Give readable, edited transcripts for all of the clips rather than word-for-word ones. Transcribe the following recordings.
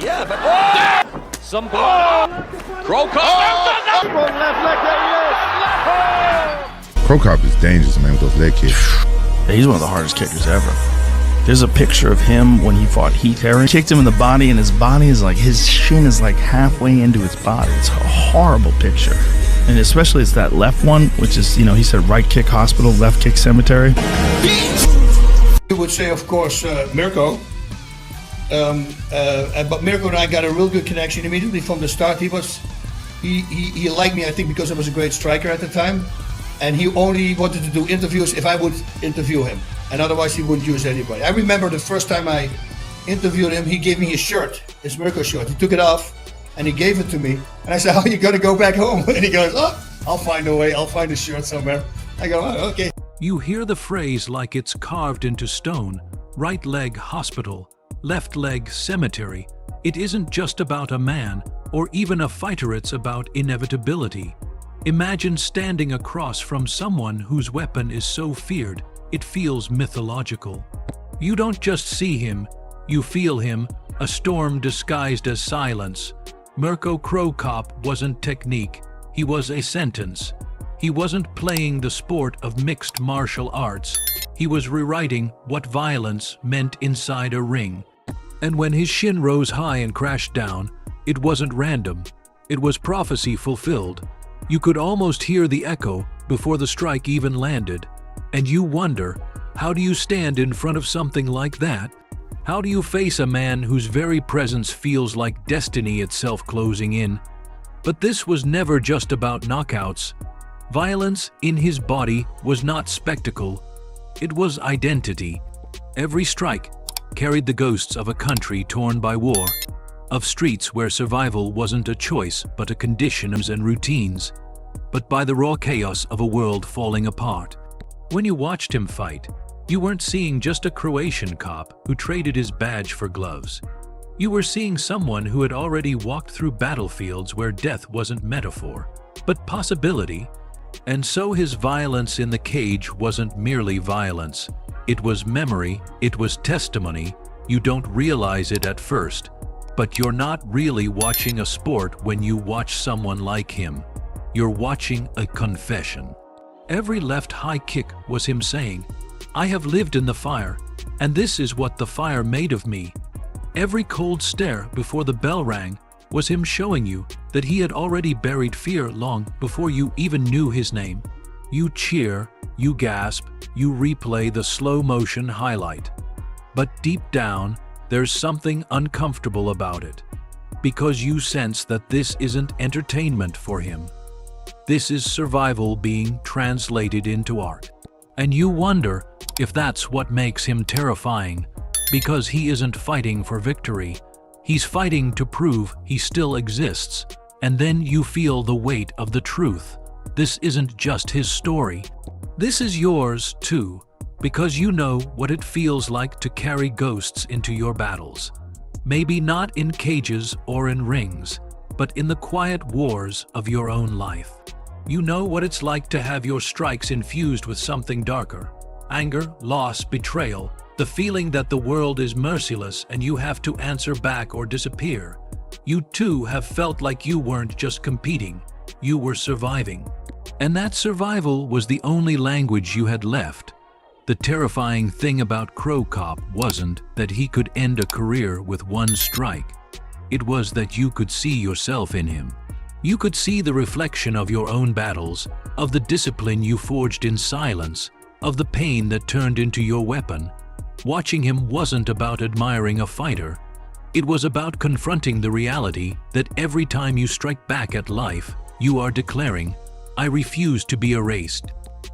Yeah, but some Cro Cop. Left leg, there he is. Cro Cop is dangerous, man, with those leg kicks. He's one of the hardest kickers ever. There's a picture of him when he fought Heath Herring. Kicked him in the body, and his body is like, his shin is like halfway into his body. It's a horrible picture. And especially it's that left one, which is, he said right kick hospital, left kick cemetery. You would say, of course, Mirko. But Mirko and I got a real good connection immediately from the start. He liked me, I think, because I was a great striker at the time. And he only wanted to do interviews if I would interview him. And otherwise he wouldn't use anybody. I remember the first time I interviewed him, he gave me his shirt, his Mirko shirt. He took it off and he gave it to me. And I said, "How are you gonna go back home?" And he goes, "Oh, I'll find a way. I'll find a shirt somewhere." I go, "Oh, okay." You hear the phrase like it's carved into stone. Right leg hospital, left leg cemetery. It isn't just about a man or even a fighter, it's about inevitability. Imagine standing across from someone whose weapon is so feared, it feels mythological. You don't just see him, you feel him, a storm disguised as silence. Mirko Cro Cop wasn't technique, he was a sentence. He wasn't playing the sport of mixed martial arts, he was rewriting what violence meant inside a ring. And when his shin rose high and crashed down, it wasn't random, it was prophecy fulfilled. You could almost hear the echo before the strike even landed. And you wonder, how do you stand in front of something like that? How do you face a man whose very presence feels like destiny itself closing in? But this was never just about knockouts. Violence in his body was not spectacle, it was identity. Every strike carried the ghosts of a country torn by war, of streets where survival wasn't a choice but a condition and routines, but by the raw chaos of a world falling apart. When you watched him fight, you weren't seeing just a Croatian cop who traded his badge for gloves. You were seeing someone who had already walked through battlefields where death wasn't metaphor, but possibility. And so his violence in the cage wasn't merely violence. It was memory, it was testimony. You don't realize it at first, but you're not really watching a sport when you watch someone like him. You're watching a confession. Every left high kick was him saying, "I have lived in the fire, and this is what the fire made of me." Every cold stare before the bell rang was him showing you that he had already buried fear long before you even knew his name. You cheer, you gasp, you replay the slow motion highlight. But deep down, there's something uncomfortable about it, because you sense that this isn't entertainment for him. This is survival being translated into art. And you wonder if that's what makes him terrifying, because he isn't fighting for victory. He's fighting to prove he still exists. And then you feel the weight of the truth. This isn't just his story. This is yours too, because you know what it feels like to carry ghosts into your battles. Maybe not in cages or in rings, but in the quiet wars of your own life. You know what it's like to have your strikes infused with something darker. Anger, loss, betrayal, the feeling that the world is merciless and you have to answer back or disappear. You too have felt like you weren't just competing, you were surviving. And that survival was the only language you had left. The terrifying thing about Cro Cop wasn't that he could end a career with one strike. It was that you could see yourself in him. You could see the reflection of your own battles, of the discipline you forged in silence, of the pain that turned into your weapon. Watching him wasn't about admiring a fighter. It was about confronting the reality that every time you strike back at life, you are declaring, "I refuse to be erased."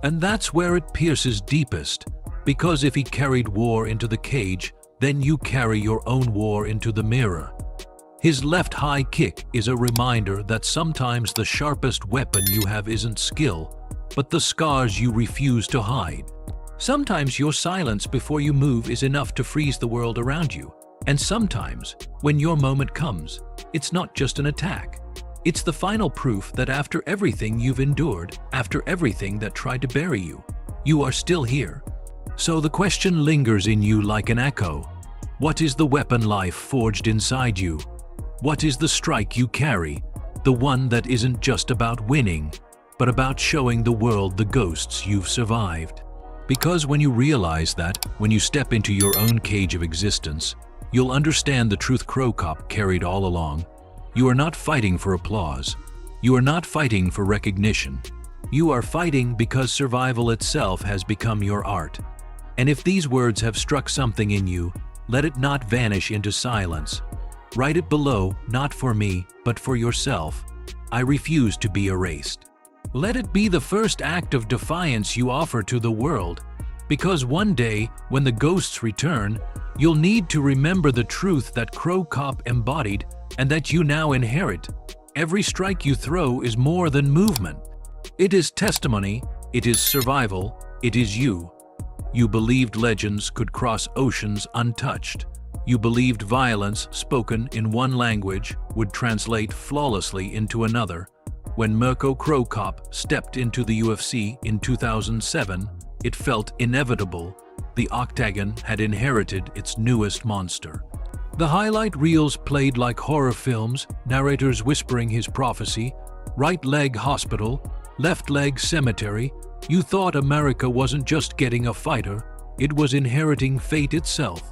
And that's where it pierces deepest, because if he carried war into the cage, then you carry your own war into the mirror. His left high kick is a reminder that sometimes the sharpest weapon you have isn't skill, but the scars you refuse to hide. Sometimes your silence before you move is enough to freeze the world around you. And sometimes, when your moment comes, it's not just an attack. It's the final proof that after everything you've endured, after everything that tried to bury you, you are still here. So the question lingers in you like an echo. What is the weapon life forged inside you? What is the strike you carry? The one that isn't just about winning, but about showing the world the ghosts you've survived. Because when you realize that, when you step into your own cage of existence, you'll understand the truth Cro Cop carried all along. You are not fighting for applause. You are not fighting for recognition. You are fighting because survival itself has become your art. And if these words have struck something in you, let it not vanish into silence. Write it below, not for me, but for yourself. I refuse to be erased. Let it be the first act of defiance you offer to the world, because one day, when the ghosts return, you'll need to remember the truth that Cro Cop embodied and that you now inherit. Every strike you throw is more than movement. It is testimony, it is survival, it is you. You believed legends could cross oceans untouched. You believed violence spoken in one language would translate flawlessly into another. When Mirko Cro Cop stepped into the UFC in 2007, it felt inevitable. The octagon had inherited its newest monster. The highlight reels played like horror films, narrators whispering his prophecy, right leg hospital, left leg cemetery. You thought America wasn't just getting a fighter, it was inheriting fate itself.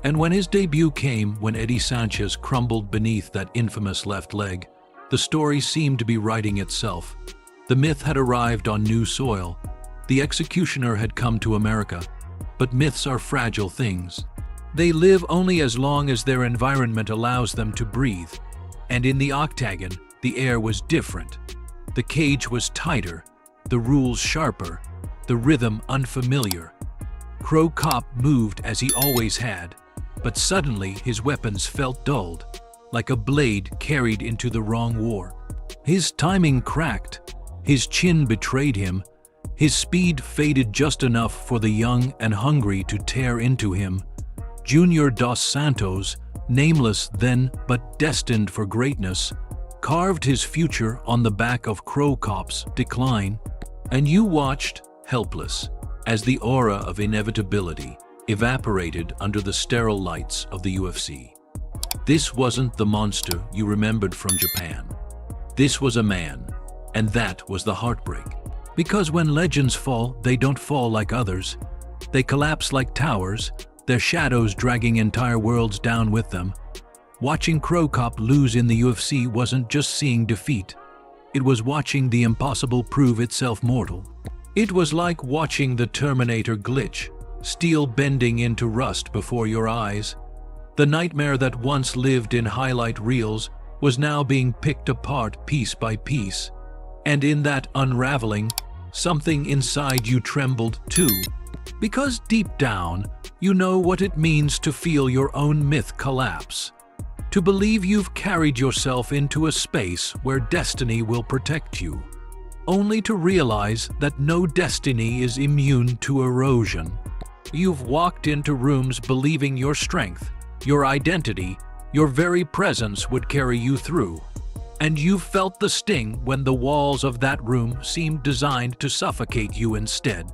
And when his debut came, when Eddie Sanchez crumbled beneath that infamous left leg, the story seemed to be writing itself. The myth had arrived on new soil. The executioner had come to America. But myths are fragile things. They live only as long as their environment allows them to breathe. And in the octagon, the air was different. The cage was tighter, the rules sharper, the rhythm unfamiliar. Cro Cop moved as he always had, but suddenly his weapons felt dulled, like a blade carried into the wrong war. His timing cracked, his chin betrayed him, his speed faded just enough for the young and hungry to tear into him. Junior Dos Santos, nameless then but destined for greatness, carved his future on the back of Cro Cop's decline, and you watched, helpless, as the aura of inevitability evaporated under the sterile lights of the UFC. This wasn't the monster you remembered from Japan. This was a man, and that was the heartbreak. Because when legends fall, they don't fall like others. They collapse like towers, their shadows dragging entire worlds down with them. Watching Cro Cop lose in the UFC wasn't just seeing defeat. It was watching the impossible prove itself mortal. It was like watching the Terminator glitch, steel bending into rust before your eyes. The nightmare that once lived in highlight reels was now being picked apart piece by piece. And in that unraveling, something inside you trembled too. Because deep down, you know what it means to feel your own myth collapse. To believe you've carried yourself into a space where destiny will protect you, only to realize that no destiny is immune to erosion. You've walked into rooms believing your strength, your identity, your very presence would carry you through. And you've felt the sting when the walls of that room seemed designed to suffocate you instead.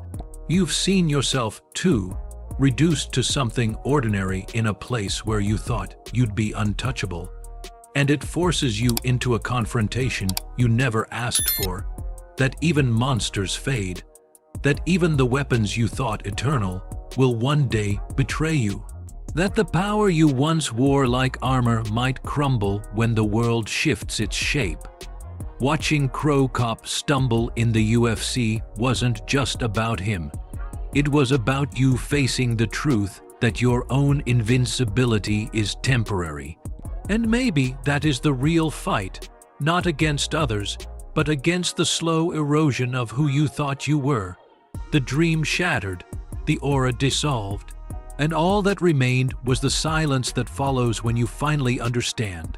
You've seen yourself, too, reduced to something ordinary in a place where you thought you'd be untouchable. And it forces you into a confrontation you never asked for, that even monsters fade, that even the weapons you thought eternal will one day betray you, that the power you once wore like armor might crumble when the world shifts its shape. Watching Cro Cop stumble in the UFC wasn't just about him. It was about you facing the truth that your own invincibility is temporary. And maybe that is the real fight, not against others, but against the slow erosion of who you thought you were. The dream shattered, the aura dissolved, and all that remained was the silence that follows when you finally understand.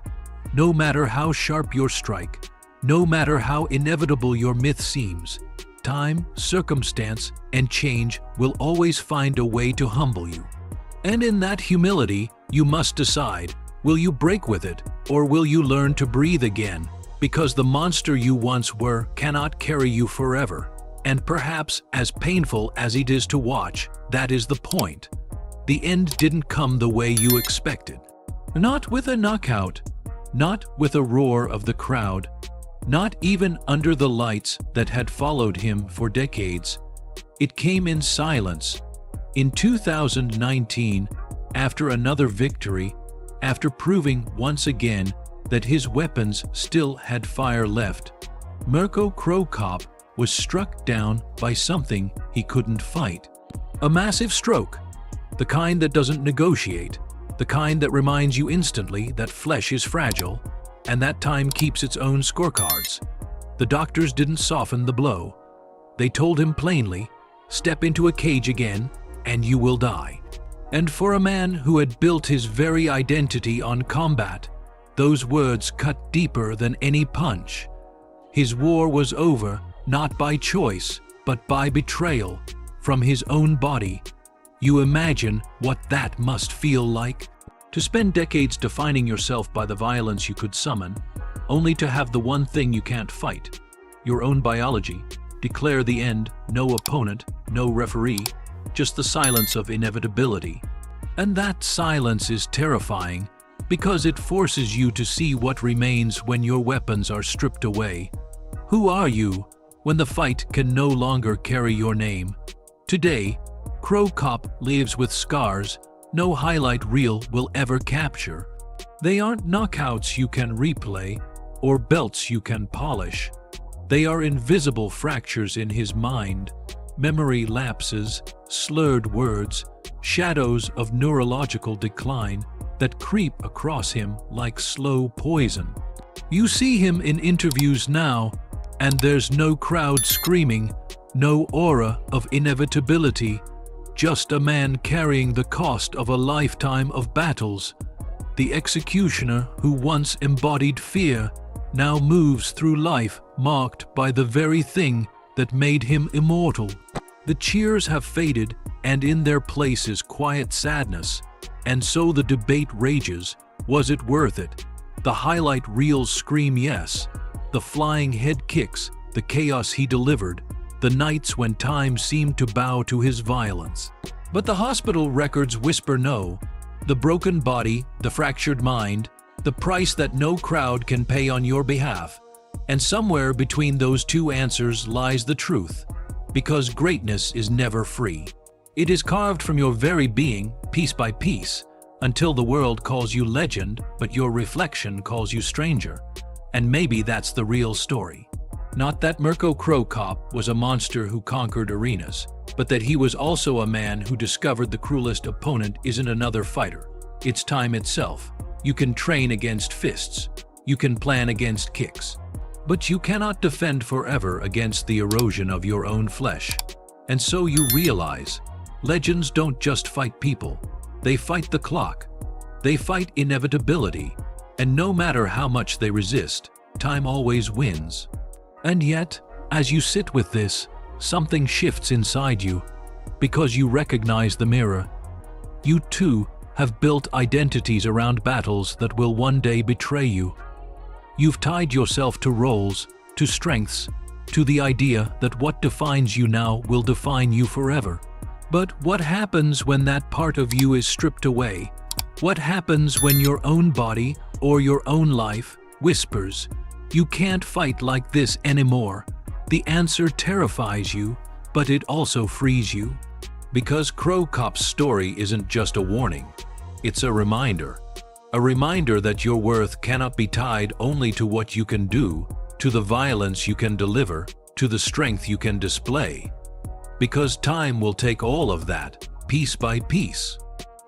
No matter how sharp your strike, no matter how inevitable your myth seems, time, circumstance, and change will always find a way to humble you. And in that humility, you must decide, will you break with it, or will you learn to breathe again? Because the monster you once were cannot carry you forever. And perhaps, as painful as it is to watch, that is the point. The end didn't come the way you expected. Not with a knockout, not with a roar of the crowd, not even under the lights that had followed him for decades. It came in silence. In 2019, after another victory, after proving once again that his weapons still had fire left, Mirko Cro Cop was struck down by something he couldn't fight. A massive stroke, the kind that doesn't negotiate, the kind that reminds you instantly that flesh is fragile and that time keeps its own scorecards. The doctors didn't soften the blow. They told him plainly, "Step into a cage again and you will die." And for a man who had built his very identity on combat, those words cut deeper than any punch. His war was over, not by choice, but by betrayal from his own body. You imagine what that must feel like? To spend decades defining yourself by the violence you could summon, only to have the one thing you can't fight, your own biology, declare the end, no opponent, no referee, just the silence of inevitability. And that silence is terrifying because it forces you to see what remains when your weapons are stripped away. Who are you when the fight can no longer carry your name? Today, Cro Cop lives with scars no highlight reel will ever capture. They aren't knockouts you can replay or belts you can polish. They are invisible fractures in his mind, memory lapses, slurred words, shadows of neurological decline that creep across him like slow poison. You see him in interviews now, and there's no crowd screaming, no aura of inevitability, just a man carrying the cost of a lifetime of battles. The executioner who once embodied fear now moves through life marked by the very thing that made him immortal. The cheers have faded, and in their place is quiet sadness. And so the debate rages. Was it worth it? The highlight reels scream yes. The flying head kicks, the chaos he delivered, the nights when time seemed to bow to his violence. But the hospital records whisper no. The broken body, the fractured mind, the price that no crowd can pay on your behalf. And somewhere between those two answers lies the truth. Because greatness is never free. It is carved from your very being, piece by piece, until the world calls you legend, but your reflection calls you stranger. And maybe that's the real story. Not that Mirko Cro Cop was a monster who conquered arenas, but that he was also a man who discovered the cruelest opponent isn't another fighter. It's time itself. You can train against fists. You can plan against kicks. But you cannot defend forever against the erosion of your own flesh. And so you realize, legends don't just fight people. They fight the clock. They fight inevitability. And no matter how much they resist, time always wins. And yet, as you sit with this, something shifts inside you, because you recognize the mirror. You too have built identities around battles that will one day betray you. You've tied yourself to roles, to strengths, to the idea that what defines you now will define you forever. But what happens when that part of you is stripped away? What happens when your own body or your own life whispers, "You can't fight like this anymore"? The answer terrifies you, but it also frees you. Because Cro Cop's story isn't just a warning, it's a reminder. A reminder that your worth cannot be tied only to what you can do, to the violence you can deliver, to the strength you can display. Because time will take all of that, piece by piece.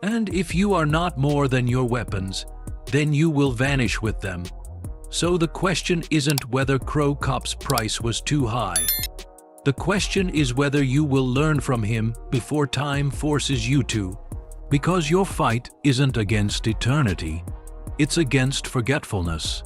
And if you are not more than your weapons, then you will vanish with them. So the question isn't whether Cro Cop's price was too high. The question is whether you will learn from him before time forces you to. Because your fight isn't against eternity. It's against forgetfulness.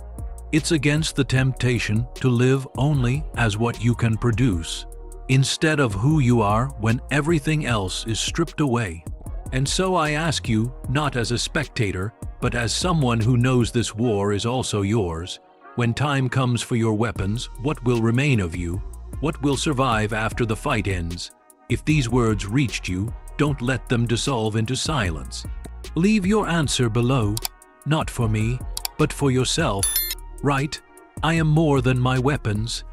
It's against the temptation to live only as what you can produce, instead of who you are when everything else is stripped away. And so I ask you, not as a spectator, but as someone who knows this war is also yours, when time comes for your weapons, what will remain of you? What will survive after the fight ends? If these words reached you, don't let them dissolve into silence. Leave your answer below, not for me, but for yourself. Right? I am more than my weapons.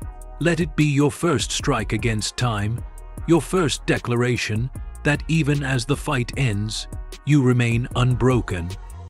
Let it be your first strike against time, your first declaration that even as the fight ends, you remain unbroken.